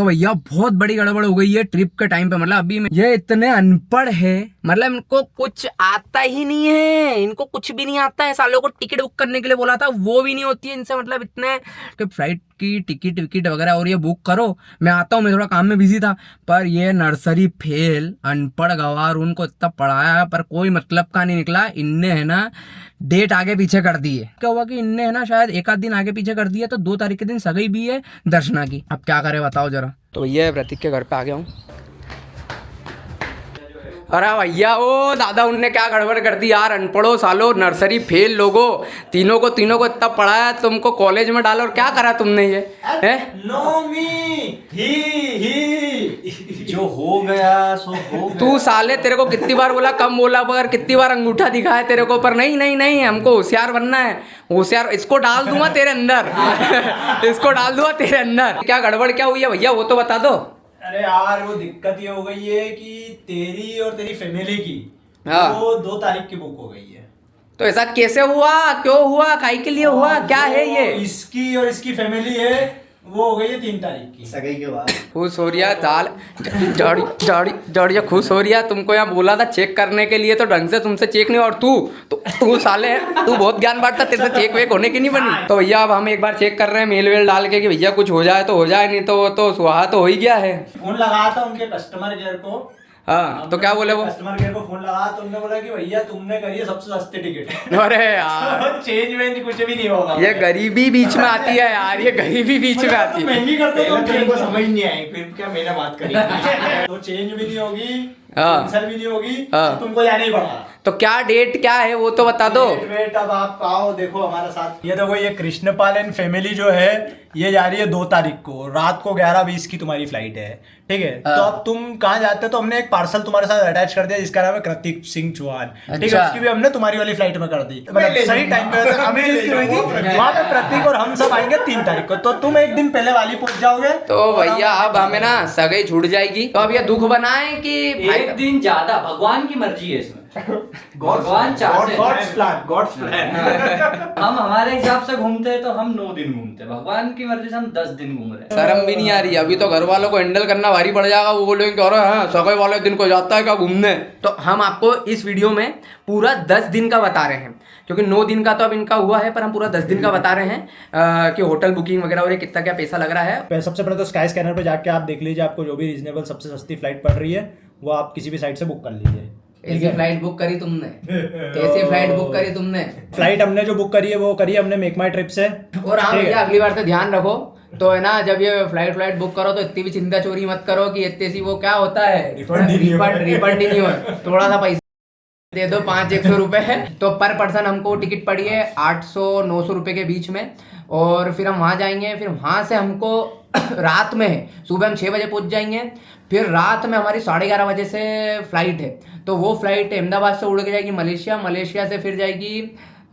तो भैया बहुत बड़ी गड़बड़ हो गई है ट्रिप के टाइम पे। मतलब अभी ये इतने अनपढ़ है, मतलब इनको कुछ आता ही नहीं है, इनको कुछ भी नहीं आता है। सालों को टिकट बुक करने के लिए बोला था, वो भी नहीं होती है इनसे। मतलब इतने कि फ्लाइट की टिकट विकेट वगैरह और ये बुक करो, मैं आता हूँ, मैं थोड़ा काम में बिजी था। पर ये नर्सरी फेल, अनपढ़ गवार, उनको इतना पढ़ाया पर कोई मतलब का नहीं निकला। इनने है ना डेट आगे पीछे कर दी है। क्या हुआ कि इनने है ना शायद एक आध दिन आगे पीछे कर दिया, तो 2 तारीख के दिन सगाई भी है दर्शना की। अब क्या करे बताओ जरा। तो भैया प्रतीक के घर पे आ गया हूँ। अरे भैया ओ दादा, उनने क्या गड़बड़ कर दी यार। अनपढ़ो सालो, नर्सरी फेल लोगो, तीनों को इतना पढ़ाया, तुमको कॉलेज में डालो और क्या करा तुमने ये है? नो मी ही जो हो गया सो हो गया। तू साले, तेरे को कितनी बार बोला कम बोला, मगर कितनी बार अंगूठा दिखाया तेरे को, पर नहीं नहीं नहीं, हमको होशियार बनना है। होशियार, इसको डाल दूंगा तेरे अंदर इसको डाल दूंगा तेरे अंदर। क्या गड़बड़ क्या हुई है भैया, वो तो बता दो। अरे यार वो दिक्कत ये हो गई है कि तेरी और तेरी फैमिली की हाँ। वो 2 तारीख की बुक हो गई है। तो ऐसा कैसे हुआ, क्यों हुआ, काहे के लिए हुआ, और क्या जो है ये? इसकी और इसकी फैमिली है वो हो गई है 3 तारीख की सगाई के बाद। खुश हो रिया दाल जड़िया खुश हो रिया। तुमको यहाँ बोला था चेक करने के लिए, तो ढंग से तुमसे चेक नहीं। और तू साले, तू बहुत ज्ञान बांटता, तेरे से चेक वेक होने की नहीं बनी। तो भैया अब हम एक बार चेक कर रहे हैं मेल वेल डाल के कि भैया कुछ हो जाए तो हो जाए, नहीं तो वो तो सुहा तो हो ही गया है। फोन लगाया था उनके कस्टमर केयर को। हाँ, तो क्या बोले वो? कस्टमर केयर को फोन लगाया तो उन्होंने बोला कि भैया तुमने करी है सबसे सस्ते टिकट। अरे यार, चेंज वेंज कुछ भी नहीं होगा। ये गरीबी बीच में आती है यार, ये गरीबी बीच में आती है। महंगी करते हो तेरे को समझ नहीं आई, फिर क्या मैंने बात करी। तो चेंज भी नहीं होगी, हाँ। कैंसिल भी नहीं होगी, हाँ। तो तुमको जाना ही पड़ा। तो क्या डेट क्या है वो तो बता दो। वेट अब आप आओ देखो हमारे साथ। ये देखो, ये कृष्णपाल एंड फैमिली जो है ये जा रही है 2 तारीख को रात को 11:20 की तुम्हारी फ्लाइट है, ठीक है। तो अब तुम कहाँ जाते हो, तो हमने एक पार्सल तुम्हारे साथ अटैच कर दिया जिसका नाम है कृतिक सिंह चौहान, ठीक है। अच्छा। उसकी भी हमने तुम्हारी वाली फ्लाइट में कर दी, मतलब सही टाइम पे अमेरिका हुई थी वहाँ पे। प्रतीक और हम सब आएंगे 3 तारीख को, तो तुम एक दिन पहले वाली पहुंच जाओगे। तो भैया अब हमें ना सगाई छूट जाएगी, तो अब ये दुख बनाए कि एक दिन ज्यादा, भगवान की मर्जी है इसमें। भगवान चाहते हैं। God's plan. हम हमारे हिसाब से घूमते हैं तो हम 9 दिन घूमते हैं, भगवान की मर्जी से हम 10 दिन घूम रहे हैं। शर्म भी नहीं आ रही। अभी तो घर वालों को हैंडल करना भारी पड़ जाएगा, वो बोलेंगे कि अरे हाँ सगाई वाले दिन को जाता है क्या घूमने। तो हम आपको इस वीडियो में पूरा 10 दिन का बता रहे हैं, क्योंकि 9 दिन का तो अब इनका हुआ है, पर हम पूरा 10 दिन का बता रहे हैं कि होटल बुकिंग वगैरह और ये कितना क्या पैसा लग रहा है। सबसे पहले तो स्काई स्कैनर पे जाके आप देख लीजिए, आपको जो भी रीजनेबल सबसे सस्ती फ्लाइट पड़ रही है वो आप किसी भी साइट से बुक कर लीजिए। कैसी फ्लाइट बुक करी तुमने? कैसी फ्लाइट बुक करी तुमने? फ्लाइट हमने जो बुक करी है वो करी है हमने मेक माई ट्रिप से। और हाँ ठीक है। भैया, अगली बार से ध्यान रखो, तो है ना जब ये फ्लाइट बुक करो तो इतनी भी चिंता चोरी मत करो कि इतनी सी वो क्या होता है, रिफंड ही नहीं हो। थोड़ा सा पैसा दे दो, 500-100 रुपए, तो पर पर्सन हमको टिकट पड़ी है 800-900 रुपए के बीच में। और फिर हम वहाँ जाएंगे, फिर वहाँ से हमको रात में है, सुबह हम 6 बजे पहुँच जाएंगे, फिर रात में हमारी 11:30 बजे से फ्लाइट है। तो वो फ्लाइट अहमदाबाद से उड़ के जाएगी मलेशिया से फिर जाएगी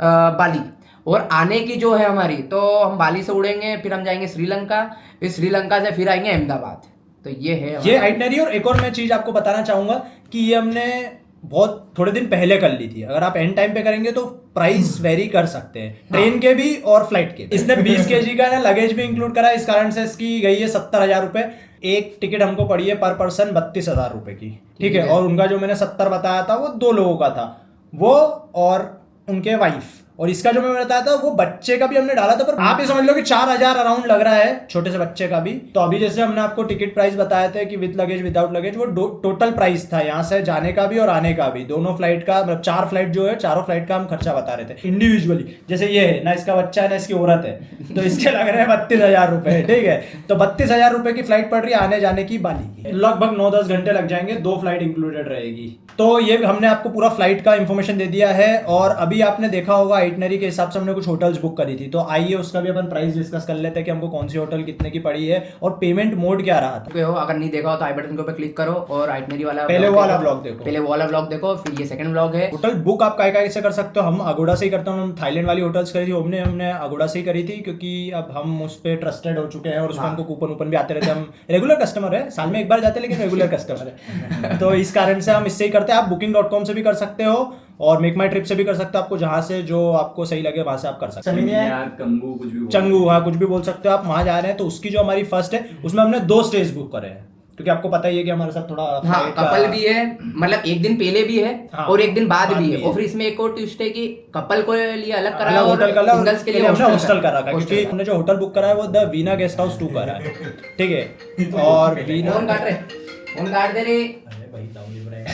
बाली। और आने की जो है हमारी, तो हम बाली से उड़ेंगे, फिर हम जाएंगे श्रीलंका, फिर श्रीलंका से फिर आएंगे अहमदाबाद। तो ये है ये आइटनरी। और एक और मैं चीज आपको बताना चाहूंगा कि ये हमने बहुत थोड़े दिन पहले कर ली थी। अगर आप एंड टाइम पे करेंगे तो प्राइस वेरी कर सकते हैं, ट्रेन के भी और फ्लाइट के। इसने 20 kg का ना लगेज भी इंक्लूड करा है, इस कारण से इसकी गई है 70,000 रुपए। एक टिकट हमको पड़ी है पर पर्सन 32,000 रुपए की, ठीक है। और उनका जो मैंने 70 बताया था वो 2 लोगों का था, वो और उनके वाइफ। और इसका जो मैं बताया था वो बच्चे का भी हमने डाला था, पर आप ये समझ लो कि 4,000 अराउंड लग रहा है छोटे से बच्चे का भी। तो अभी जैसे हमने आपको टिकट प्राइस बताए थे कि विद लगेज विदाउट लगेज, वो टोटल प्राइस था यहाँ से जाने का भी और आने का भी, दोनों फ्लाइट का। मतलब 4 फ्लाइट जो है, चारों फ्लाइट का हम खर्चा बता रहे थे इंडिविजुअली। जैसे ये है ना, इसका बच्चा है ना इसकी औरत है, तो इसके लग रहे हैं 32,000 रुपए, ठीक है। तो 32,000 रुपए की फ्लाइट पड़ रही है आने जाने की बाली की। लगभग 9-10 घंटे लग जाएंगे, 2 फ्लाइट इंक्लूडेड रहेगी। तो ये हमने आपको पूरा फ्लाइट का इंफॉर्मेशन दे दिया है। और अभी आपने देखा होगा आइटनरी के हिसाब से हमने कुछ होटल्स बुक करी थी, तो आइए उसका भी अपन प्राइस डिस्कस कर लेते हैं कि हमको कौन सी होटल कितने की पड़ी है और पेमेंट मोड क्या रहा था। अगर नहीं देखा हो तो आई बटन के ऊपर क्लिक करो और आइटनरी वाला पहले वो वाला ब्लॉग देखो, पहले वो वाला ब्लॉग देखो, फिर ये सेकंड ब्लॉग है। होटल बुक आप काय से कर सकते हो। हम अगोड़ा से ही करते हैं। हम थाईलैंड वाली होटल्स करी थी, हमने अगोड़ा से ही करी थी, क्योंकि अब हम उस पर ट्रस्टेड हो चुके हैं और उसमें हमको कूपन भी आते रहते हैं। हम रेगुलर कस्टमर है, साल में एक बार जाते हैं लेकिन रेगुलर कस्टमर है, तो इस कारण से हम इससे ही करते हैं। आप booking.com से भी कर सकते हो और मेक माई ट्रिप से भी कर सकते हो, आपको जहाँ से जो आपको सही लगे वहां से आप कर सकते हैं। यार कंगू कुछ भी बोल। चंगू, हाँ कुछ भी बोल सकते हो आप। वहां जा रहे हैं तो उसकी जो हमारी फर्स्ट है उसमें हमने 2 स्टेज बुक करे हैं, क्योंकि आपको पता ही है कि हमारे साथ थोड़ा हाँ flight का- कपल भी है, मतलब एक दिन पहले भी है हाँ, और एक दिन बाद बाद भी भी है। है। और फिर इसमें एक और ट्विस्ट है कि कपल को लिए अलग करा है अलग और होटल करा, सिंगल्स के लिए हमने हॉस्टल करा था, hostel क्योंकि हमने जो होटल बुक करा है वो द वीना गेस्ट हाउस 2 करा है, ठीक है। और वीना फोन काट रहे, फोन काट दे रे। अरे भाई दाऊ लिख रहे हैं।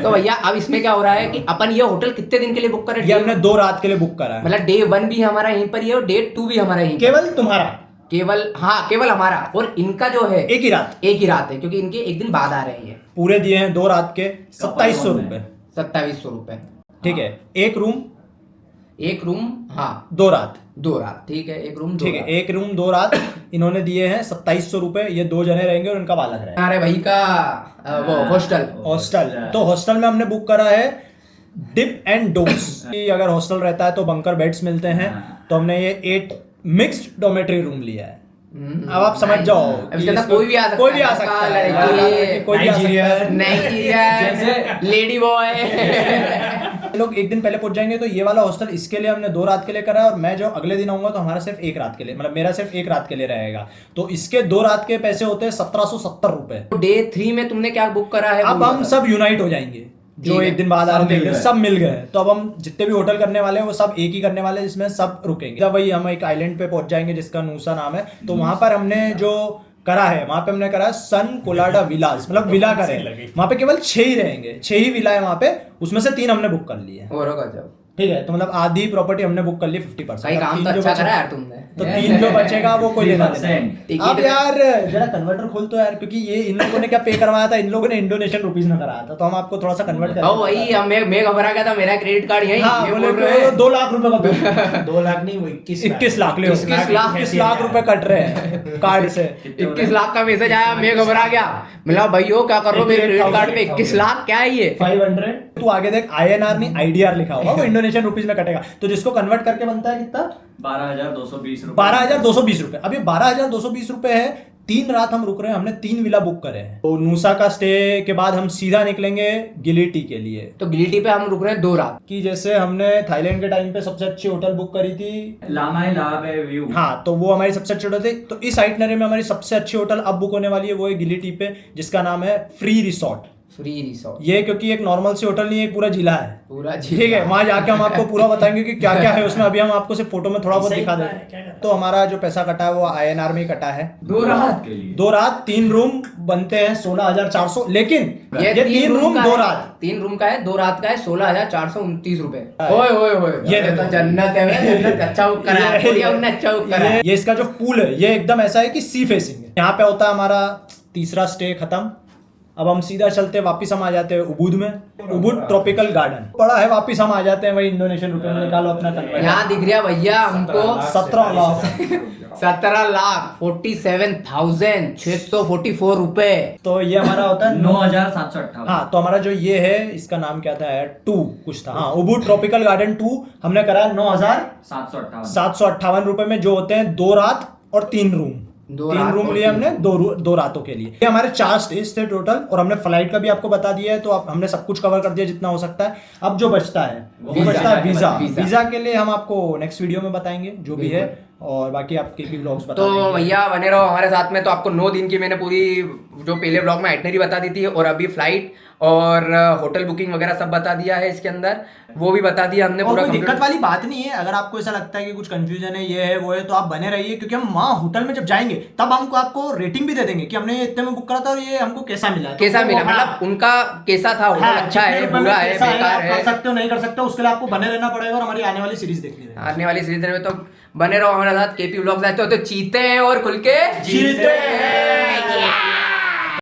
तो भैया अब इसमें क्या हो रहा है कि अपन ये होटल कितने दिन के लिए बुक कर रहे ये हैं? हमने 2 रात के लिए बुक करा है, मतलब डे 1 भी हमारा यहीं पर ही है और डे 2 भी हमारा यहीं पर। केवल तुम्हारा केवल हाँ केवल हमारा, और इनका जो है एक ही रात। एक ही रात है, क्योंकि इनके एक दिन बाद आ रहे हैं ये। पूरे दिए हैं 2 रात के 2700 रुपए, 2700 रुपए, ठीक है। एक रूम एक रूम, हाँ 2 रात, 2 रात, ठीक है। एक रूम 2 ठीक है। रात। एक रूम 2 रात इन्होंने दिए हैं 2700 रुपए। ये 2 जने रहेंगे और इनका वाला रहेगा। हमारे भाई का वो हॉस्टल। हॉस्टल, तो हॉस्टल में हमने बुक करा है डिप एंड डोर्स। अगर हॉस्टल रहता है तो बंकर बेड्स मिलते हैं, तो हमने ये 8 मिक्स्ड डोमेट्री रूम लिया है। अब आप समझ जाओ अब कि इसके अंदर इसको- कोई भी आ सकता कोई भी है, आ सकता लड़का, है, लड़की, कोई भी आ सकता है। Nigerian, lady boy. लोग एक दिन पहले पहुंच जाएंगे, तो ये वाला हॉस्टल इसके लिए हमने 2 रात के लिए करा है, और मैं जो अगले दिन आऊंगा तो हमारा सिर्फ 1 रात के लिए, मतलब मेरा सिर्फ 1 रात के लिए रहेगा। तो इसके 2 रात के पैसे होते हैं 1770 रुपए। डे 3 में तुमने क्या बुक करा है? अब हम सब यूनाइट हो जाएंगे, जो ठीक है, एक दिन बाद आ सब रहे मिल थे गए। सब मिल गए। तो अब हम जितने भी होटल करने वाले हैं वो सब एक ही करने वाले हैं, जिसमें सब रुकेंगे। जब वही हम एक आइलैंड पे पहुंच जाएंगे जिसका नूसा नाम है, तो वहां पर हमने जो करा है, वहां पे हमने करा है सन कोलाडा विलास, मतलब विला करे। वहां पे केवल 6 ही रहेंगे, 6 ही विला है वहां पे, उसमें से 3 हमने बुक कर लिए। और होगा जब ठीक है, तो मतलब आधी प्रॉपर्टी हमने बुक कर ली 50%। कई काम तो अच्छा करा यार तुमने। तो 3 जो बचेगा वो कोई लेना देना नहीं। 3%। अब यार जरा कन्वर्टर खोल तो यार, क्योंकि ये इन लोगों ने क्या पे करवाया था, इन लोगों ने इंडोनेशियन रुपीस में कराया था, तो हम आपको थोड़ा सा कन्वर्ट कर ओ वही मैं घबरा गया था, मेरा क्रेडिट कार्ड यही हाँ, ये बोले बोल रहे हैं। 2 लाख रुपए का 2 लाख नहीं, वो 21 लाख ले 21 लाख रुपए कट रहे हैं कार्ड से। 21 लाख का मैसेज आया, मैं घबरा गया। मिला भाइयों क्या कर रहे हो, मेरे क्रेडिट कार्ड पे 21 लाख क्या है ये? 500। तू आगे देख, INR नहीं IDR लिखा होगा, वो इंडोनेशियन रुपीस में कटेगा, तो जिसको कन्वर्ट करके बनता है कितना? 12,220 रुपए। 12,220 रुपए। अब ये 12,220 रुपए है। 3 रात हम रुक रहे हैं, हमने 3 विला बुक करे हैं। तो नूसा का स्टे के बाद हम सीधा निकलेंगे गिलिटी के लिए। तो गिलिटी पे हम रुक रहे हैं 2 रात। कि जैसे हमने थाईलैंड के टाइम पे सबसे अच्छी होटल बुक करी थी, लामाई लावे व्यू। हाँ, तो वो हमारी सबसे अच्छी होटल थी। तो इस आइटनरी में हमारी सबसे अच्छी होटल अब बुक होने वाली है, वो है गिलिटी पे, जिसका नाम है फ्री रिसोर्ट। फ्री रिसोर्ट, ये क्योंकि एक नॉर्मल सी होटल नहीं है, एक पूरा जिला है। पूरा ठीक है, वहां जाके हम आपको पूरा बताएंगे कि क्या क्या है उसमें। अभी हम आपको सिर्फ फोटो में थोड़ा बहुत दिखा देंगे। तो हमारा जो पैसा कटा है वो INR में ही कटा है। 2 रात के लिए 2 रात 3 रूम बनते हैं 16,400, लेकिन ये 3 रूम का 2 है, रात 3 रूम का है, 2 रात का है 16,429 रुपए। ओए ओए ओए, ये तो जन्नत है भाई, जन्नत। अच्छा बुक करा है, बढ़िया उन्होंने अच्छा बुक करा है। ये इसका जो पूल है ये एकदम ऐसा है कि सी फेसिंग है। यहाँ पे होता है हमारा तीसरा स्टे खत्म। अब हम सीधा चलते, वापिस हम आ जाते हैं उबुद में। उबुद ट्रॉपिकल गार्डन पड़ा है, वापिस हम आ जाते हैं वही इंडोनेशियन रुपए में। निकालो अपना कन्वर्ट। यहाँ दिख रहा भैया हमको 17 लाख 17,47,644 रुपए। तो ये हमारा होता है 9,758। हाँ, तो हमारा जो ये है इसका नाम क्या था यार, 2 कुछ था। हाँ, उबुड ट्रॉपिकल गार्डन 2 हमने करा 9,758 रुपए में, जो होते हैं 2 रात और 3 रूम। 3 रूम लिए हमने 2 रातों के लिए। ये हमारे 4 स्टेज थे टोटल, और हमने फ्लाइट का भी आपको बता दिया है। तो अब हमने सब कुछ कवर कर दिया जितना हो सकता है। अब जो बचता है वो बचता है वीजा। वीजा के लिए हम आपको नेक्स्ट वीडियो में बताएंगे जो भी है, और बाकी आप केपी व्लॉग्स बता तो देंगे। भैया बने रहो हमारे साथ में। तो आपको 9 दिन की मैंने पूरी जो पहले ब्लॉग में आइटनरी बता दी थी, और अभी फ्लाइट और होटल बुकिंग वगैरह सब बता दिया है इसके अंदर, वो भी बता दिया हमने और पूरा। कोई दिक्कत वाली बात नहीं है। अगर आपको ऐसा लगता है कि कुछ कंफ्यूजन है, ये है वो है, तो आप बने रहिए, क्योंकि हम वहाँ होटल में जब जाएंगे तब हमको आपको रेटिंग भी दे देंगे कि हमने इतने में बुक करा था और ये हमको कैसा मिला। कैसा मिला, मतलब उनका कैसा था, होटल अच्छा है, बुरा है, बेकार है, कर सकते हो नहीं कर सकते हो, उसके लिए आपको बने रहना पड़ेगा और हमारी आने वाली सीरीज देखनी है। आने वाली सीरीज में। तो बने रहो हमारे साथ। केपी व्लॉग्स आते हो तो चीते हैं और खुल के जीते हैं।